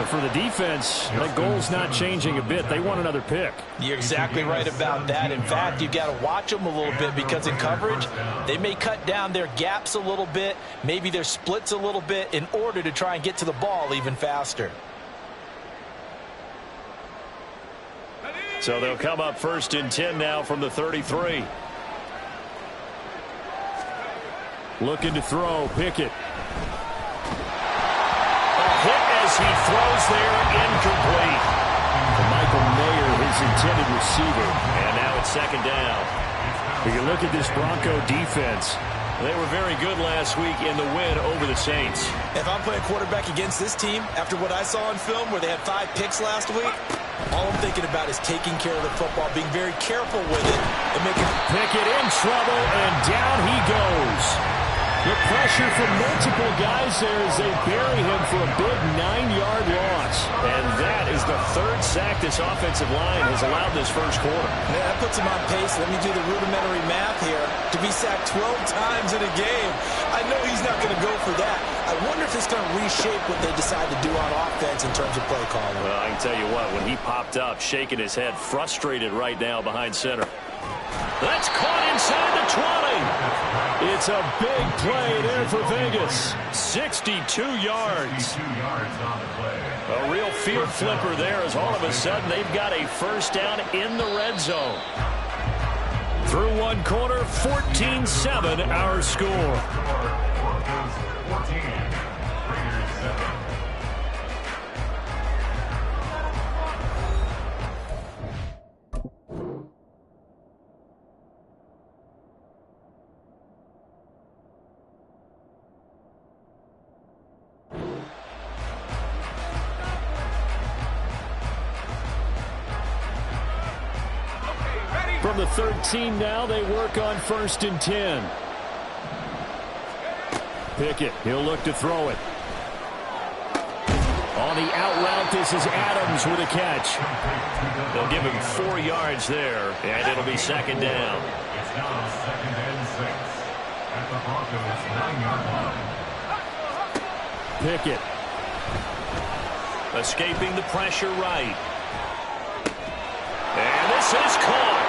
But for the defense, that goal's not changing a bit. They want another pick. You're exactly right about that. In fact, you've got to watch them a little bit because in coverage, they may cut down their gaps a little bit, maybe their splits a little bit in order to try and get to the ball even faster. So they'll come up 1st and 10 now from the 33. Looking to throw, Pickett. Hit as he throws there, incomplete. To Michael Mayer, his intended receiver. And now it's 2nd down. If you look at this Bronco defense, they were very good last week in the win over the Saints. If I'm playing quarterback against this team, after what I saw on film where they had 5 picks last week, all I'm thinking about is taking care of the football, being very careful with it, and making... Pickett in trouble, and down he goes. The pressure from multiple guys there as they bury him for a big 9-yard loss. And that is the 3rd sack this offensive line has allowed this first quarter. Yeah, that puts him on pace. Let me do the rudimentary math here. To be sacked 12 times in a game, I know he's not going to go for that. I wonder if it's going to reshape what they decide to do on offense in terms of play calling. Well, I can tell you what, when he popped up, shaking his head, frustrated right now behind center. That's caught inside the 20. It's a big play there for Vegas. 62 yards. A real field flipper there as all of a sudden they've got a 1st down in the red zone. Through one quarter, 14-7 our score. From the 13 now, they work on 1st and 10. Pickett, he'll look to throw it. On the out route, this is Adams with a catch. They'll give him 4 yards there, and it'll be 2nd down. It's now 2nd and 6 at the Broncos' 9-yard line. Pickett. Escaping the pressure right. And this is caught.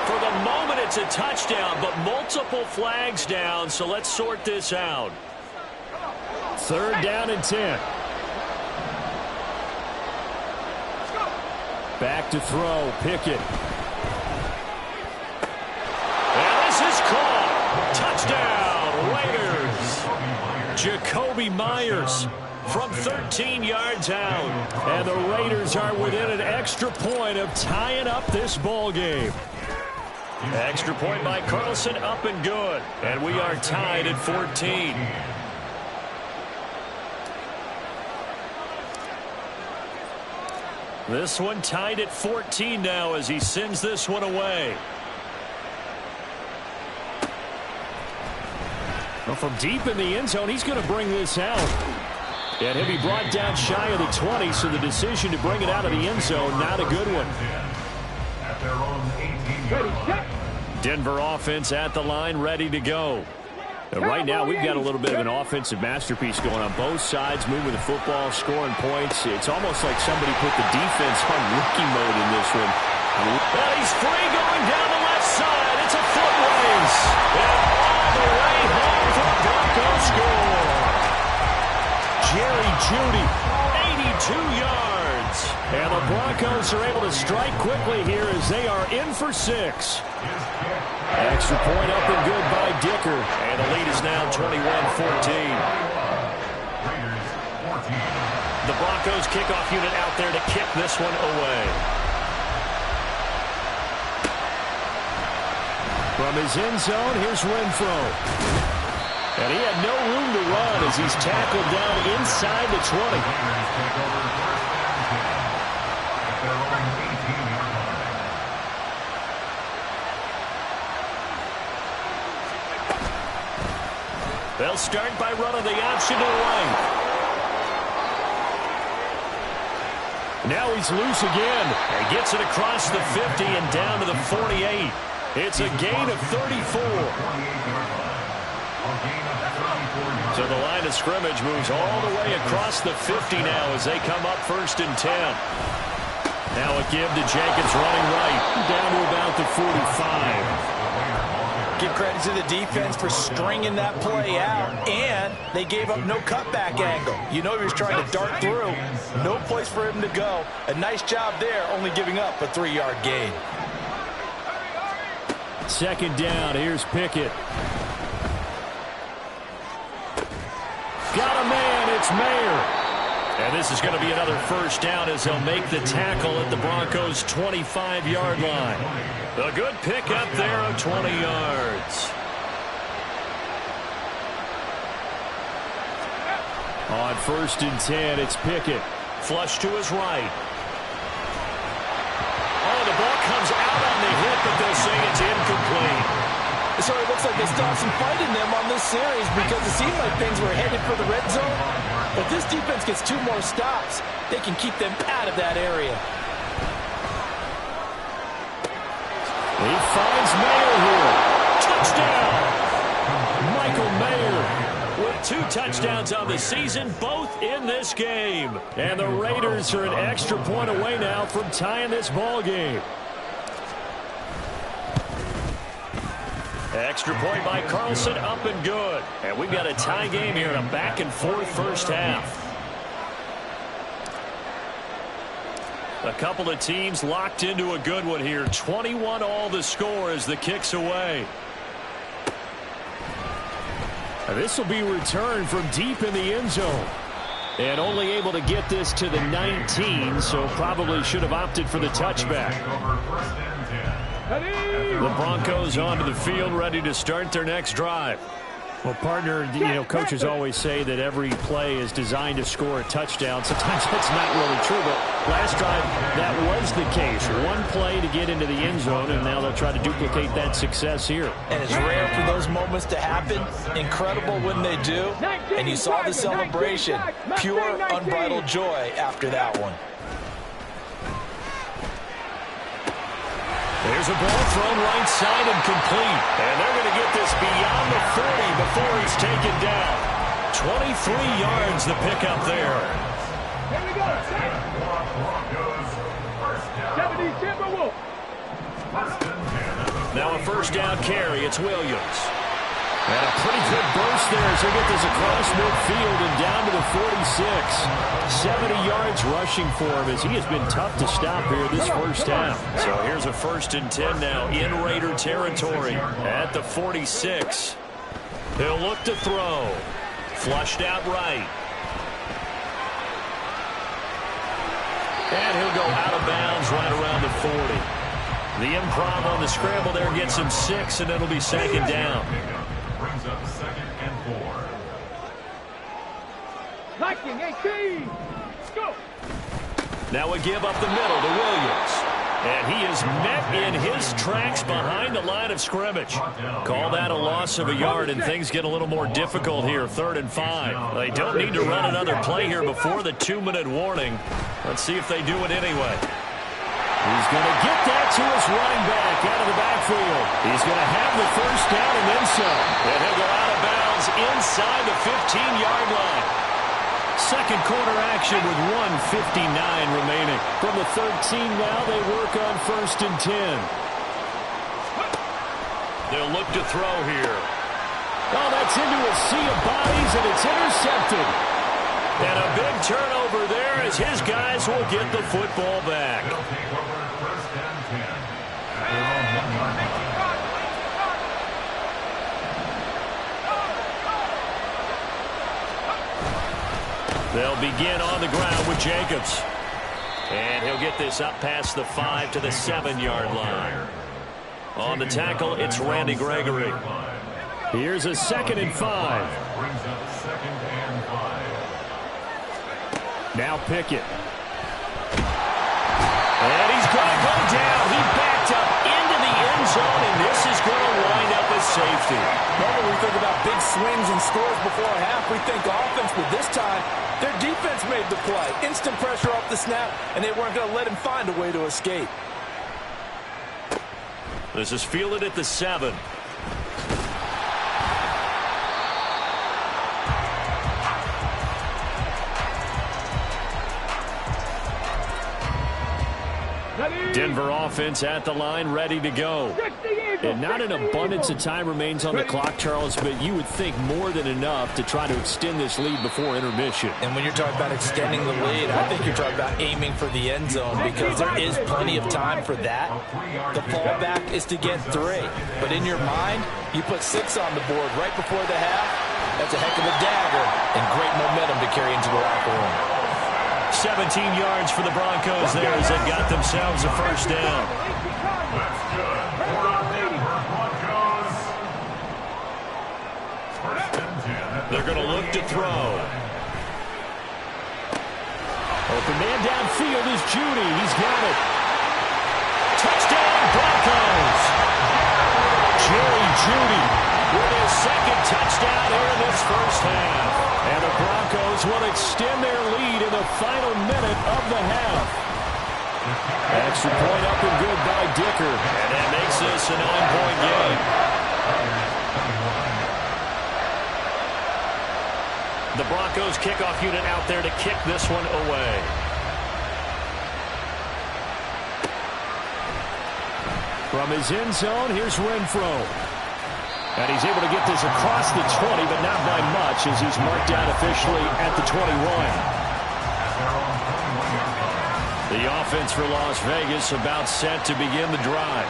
For the moment, it's a touchdown, but multiple flags down, so let's sort this out. 3rd down and 10. Back to throw, Pickett. And this is caught. Touchdown, Raiders. Jacoby Myers from 13 yards out. And the Raiders are within an extra point of tying up this ball game. Extra point by Carlson, up and good. And we are tied at 14. This one tied at 14 now as he sends this one away. Well, from deep in the end zone, he's going to bring this out. And he'll be brought down shy of the 20, so the decision to bring it out of the end zone, not a good one. At their own 18-yard line. Denver offense at the line, ready to go. And right now, we've got a little bit of an offensive masterpiece going on both sides, moving the football, scoring points. It's almost like somebody put the defense on rookie mode in this one. Well, he's free going down the left side. It's a foot race. And all the way home for the Broncos score. Jerry Jeudy, 82 yards. And the Broncos are able to strike quickly here as they are in for 6. Extra point up and good by Dicker. And the lead is now 21-14. The Broncos kickoff unit out there to kick this one away. From his end zone, here's Renfro. And he had no room to run as he's tackled down inside the 20. They'll start by running the option to the right. Now he's loose again and gets it across the 50 and down to the 48. It's a gain of 34. So the line of scrimmage moves all the way across the 50 now as they come up 1st and 10. Now a give to Jacobs running right, down to about the 45. Give credit to the defense for stringing that play out, and they gave up no cutback angle. You know he was trying to dart through. No place for him to go. A nice job there, only giving up a 3-yard gain. 2nd down, here's Pickett. Got a man, it's Mayer. And this is going to be another 1st down as they'll make the tackle at the Broncos' 25-yard line. A good pickup there of 20 yards. On 1st and 10, it's Pickett. Flush to his right. Oh, the ball comes out on the hit, but they'll say it's incomplete. So it looks like they still have some fight in them on this series because it seemed like things were headed for the red zone. But this defense gets 2 more stops. They can keep them out of that area. He finds Mayer here. Touchdown! Michael Mayer with 2 touchdowns on the season, both in this game. And the Raiders are an extra point away now from tying this ball game. Extra point by Carlson, up and good. And we've got a tie game here in a back-and-forth 1st half. A couple of teams locked into a good one here. 21 all the score as the kick's away. And this will be returned from deep in the end zone. And only able to get this to the 19, so probably should have opted for the touchback. The Broncos onto the field, ready to start their next drive. Well, partner, coaches always say that every play is designed to score a touchdown. Sometimes that's not really true, but last drive, that was the case. One play to get into the end zone, and now they'll try to duplicate that success here. And it's rare for those moments to happen. Incredible when they do. And you saw the celebration. Pure, unbridled joy after that one. There's a ball thrown right side and complete. And they're going to get this beyond the 40 before he's taken down. 23 yards the pickup there. Here we go. 70 Timberwolves. Now a 1st down carry. It's Williams. And a pretty good burst there as they get this across midfield and down to the 46. 70 yards rushing for him as he has been tough to stop here this 1st half. So here's a 1st and 10 now in Raider territory at the 46. He'll look to throw. Flushed out right. And he'll go out of bounds right around the 40. The improv on the scramble there gets him 6, and it'll be 2nd down. Brings up 2nd and 4. Liking 18. Go. Now we give up the middle to Williams. And he is met in his tracks behind the line of scrimmage. Call that a loss of a yard, and things get a little more difficult here. 3rd and 5. They don't need to run another play here before the 2-minute warning. Let's see if they do it anyway. He's going to get that to his running back out of the backfield. He's going to have the 1st down and then some. And he'll go out of bounds inside the 15-yard line. 2nd quarter action with 1:59 remaining. From the 13 now, they work on 1st and 10. They'll look to throw here. Oh, that's into a sea of bodies, and it's intercepted. And a big turnover there as his guys will get the football back. They'll begin on the ground with Jacobs. And he'll get this up past the 5 to the 7-yard line. On the tackle, it's Randy Gregory. Here's a 2nd and 5. Brings up 2nd and 5. Now Pickett. And he's going to go down. He backed up into the end zone, and this is going to wind up as safety. Normally we think about big swings and scores before a half. We think offense, but this time their defense made the play. Instant pressure off the snap, and they weren't going to let him find a way to escape. This is fielded at the 7. Denver offense at the line, ready to go. And not an abundance of time remains on the clock, Charles, but you would think more than enough to try to extend this lead before intermission. And when you're talking about extending the lead, I think you're talking about aiming for the end zone because there is plenty of time for that. The fallback is to get 3. But in your mind, you put 6 on the board right before the half. That's a heck of a dagger and great momentum to carry into the locker room. 17 yards for the Broncos there as they got themselves a first down. That's good for the Denver Broncos. First and 10. They're going to look to throw. Open man downfield is Judy. He's got it. Touchdown, Broncos. Jerry Judy with his second touchdown here in this first half. And the Broncos will extend their lead in the final minute of the half. Extra point up and good by Dicker. And that makes this a 9-point game. The Broncos kickoff unit out there to kick this one away. From his end zone, here's Renfro. And he's able to get this across the 20, but not by much as he's marked out officially at the 21. The offense for Las Vegas about set to begin the drive.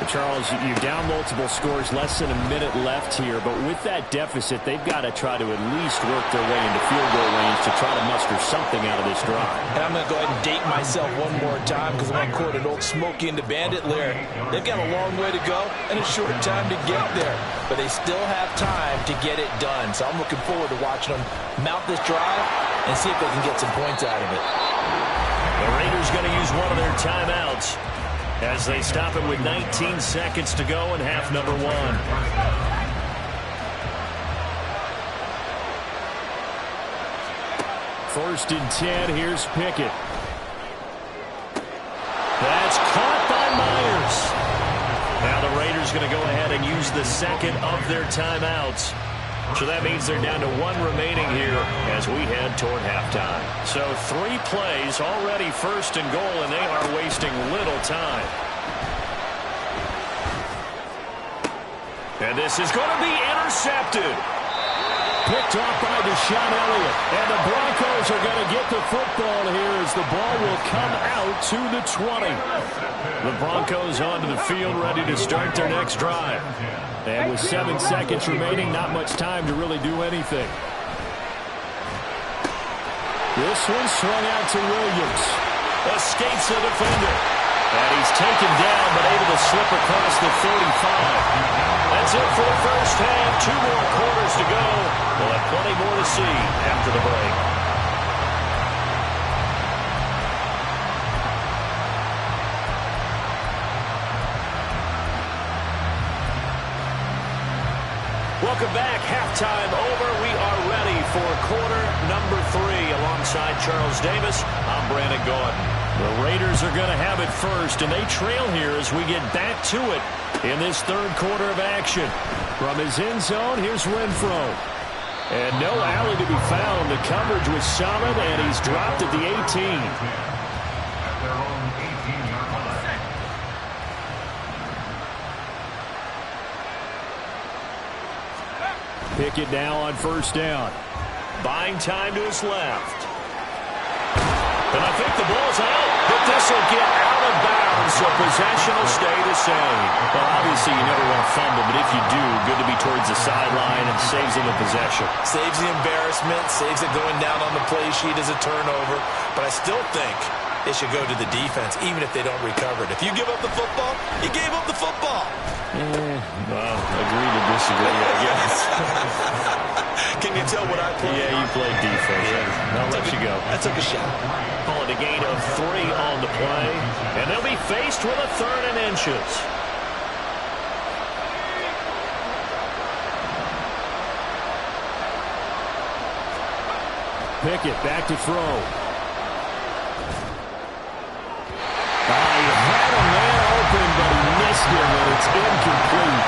Charles, you're down multiple scores, less than a minute left here, but with that deficit, they've got to try to at least work their way into field goal range to try to muster something out of this drive. And I'm going to go ahead and date myself one more time because I'm going to quote an old Smokey and the Bandit lyric. They've got a long way to go and a short time to get there, but they still have time to get it done. So I'm looking forward to watching them mount this drive and see if they can get some points out of it. The Raiders going to use one of their timeouts as they stop it with 19 seconds to go in half number 1. First and 10, here's Pickett. That's caught by Myers. Now the Raiders going to go ahead and use the second of their timeouts. So that means they're down to 1 remaining here as we head toward halftime. So 3 plays, already first and goal, and they are wasting little time. And this is going to be intercepted. Picked off by Deshaun Elliott. And the Broncos are going to get the football here as the ball will come out to the 20. The Broncos onto the field ready to start their next drive. And with 7 seconds remaining, not much time to really do anything. This one swung out to Williams. Escapes the defender. And he's taken down but able to slip across the 35. That's it for the first half. 2 more quarters to go. We'll have plenty more to see after the break. Welcome back. Halftime over. We are ready for quarter number 3. Alongside Charles Davis, I'm Brandon Gordon. The Raiders are going to have it first, and they trail here as we get back to it in this third quarter of action. From his end zone, here's Renfro. And no alley to be found. The coverage was solid, and he's dropped at the 18. At their own 18-yard line. Pickett now on first down. Buying time to his left. And I think the ball's out, but this will get out of bounds, so possession will stay the same. Well, obviously you never want to fumble, but if you do, good to be towards the sideline and saves them the possession. Saves the embarrassment, saves it going down on the play sheet as a turnover, but I still think it should go to the defense, even if they don't recover it. If you give up the football, you gave up the football. Well, agree to disagree, I guess. Can you tell what I played? Yeah, you played defense. Yeah. I'll let you go. I took a shot. Call it a gain of 3 on the play. And they'll be faced with a 3rd and inches. Pickett back to throw. He had a man open, but he missed him, and it's incomplete.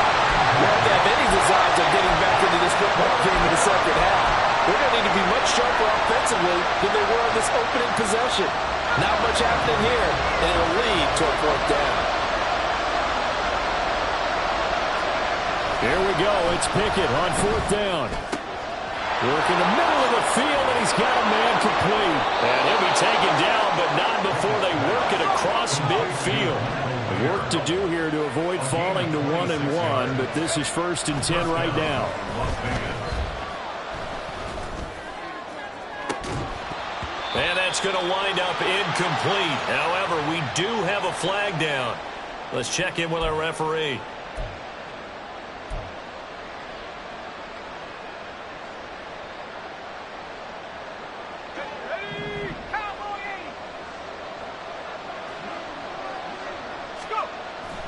Well, if they have any designs of getting back into this football game in the second half, they're going to need to be much sharper offensively than they were in this opening possession. Not much happening here, and it'll lead to a fourth down. Here we go. It's Pickett on fourth down. Working the middle of the field, and he's got a man complete. And he'll be taken down, but not before they work it across midfield. Work to do here to avoid falling to 1-1, but this is 1st and 10 right now. And that's going to wind up incomplete. However, we do have a flag down. Let's check in with our referee.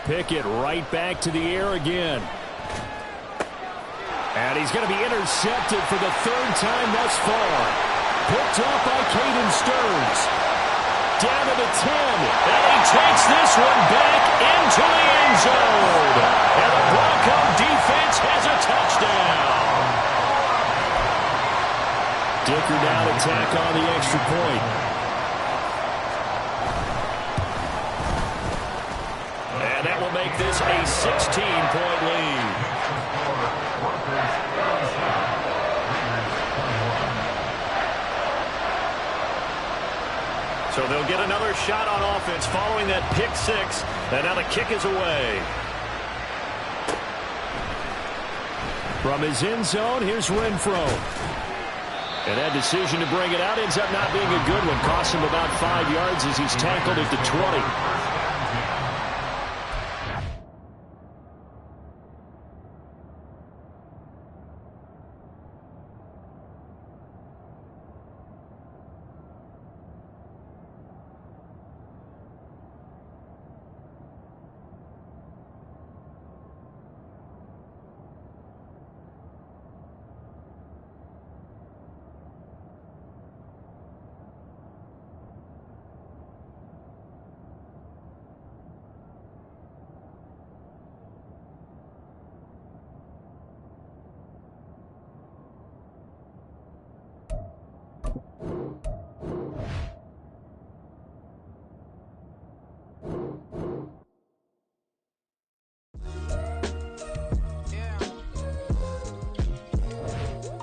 Pickett right back to the air again. And he's going to be intercepted for the 3rd time thus far. Picked up by Caden Stearns. Down to the 10. And he takes this one back into the end zone. And the Bronco defense has a touchdown. Dicker down to tack on the extra point. And that will make this a 16-point lead. So they'll get another shot on offense following that pick six. And now the kick is away. From his end zone, here's Renfro. And that decision to bring it out ends up not being a good one. Costs him about 5 yards as he's tackled at the 20.